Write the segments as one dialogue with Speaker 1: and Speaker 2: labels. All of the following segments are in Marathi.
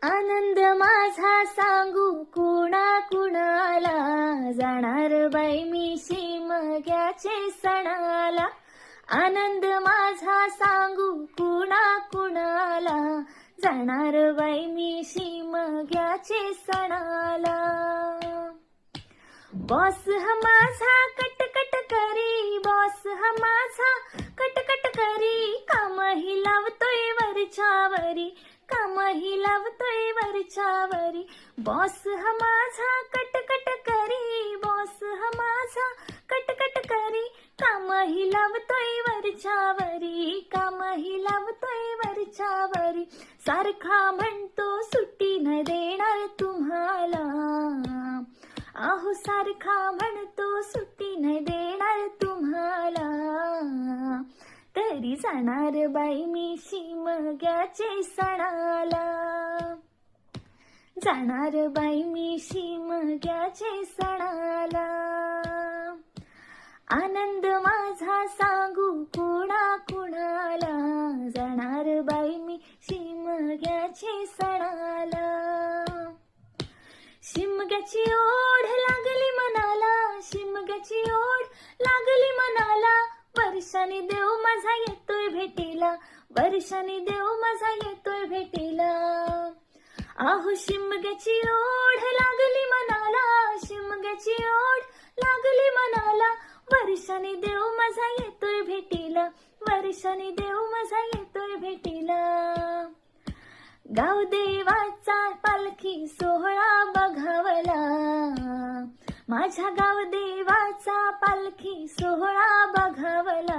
Speaker 1: आनंद माझा सांगू कुणा कुणाला, जाणार बाई मी शिमग्याचे सणाला. आनंद माझा सांगू कुणा कुणाला, जाणार बाई मी शिमग्याचे सणाला. बॉस हा माझा कटकट करी, बॉस हा माझा कटकट करी, कामही लावतोय वरच्यावरी, कामही लावतोय वरच्यावरी. बॉस हा माझा कटकट करी, बॉस हा माझा कटकट करी, कामही लावतोय वरच्यावरी, कामही लावतोय वरच्यावरी. सारखा म्हणतो सुट्टी न देणार तुम्हाला, अहो सारखा म्हणतो सुट्टी न देणार तुम्हाला. तरी जाणार बाई मी शिमग्याचे सणाला, जाणार बाई मी शिमग्याचे सणाला. आनंद माझा सांगू कुणा कुणाला, जाणार बाई मी शिमग्याचे सणाला. शिमग्याची ओढ लागली मनाला, शिमग्याची ओढ लागली मनाला. वर्षाने देव माझा येतोय भेटीला, वर्षाने देव माझा येतोय भेटीला. आहो शिमग्याची ओढ लागली मनाला, शिमग्याची ओढ लागली मनाला. वर्षाने देव माझा येतोय भेटीला, वर्षाने देव माझा येतोय भेटीला. गावदेवाचा पालखी सोहळा बघावला, माझ्या गावदेवाचा पालखी सोहळा बघावला.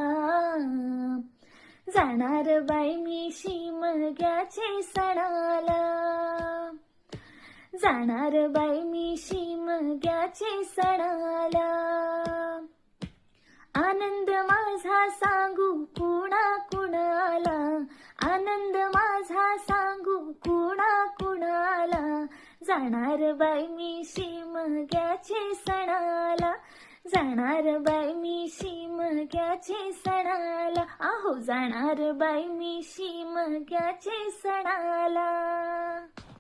Speaker 1: जाणार बाई मी शिमग्याचे सणाला, जाणार बाई मी शिमग्याचे सणाला. आनंद माझा सांगू कुणा कुणाला, आनंद माझा सांगू कुणा कुणाला. जाणार बाई मी शिमग्याचे सणाला, जाणार बाई मी शिमग्याचे सणाला. अहो जाणार बाई मी शिमग्याचे सणाला.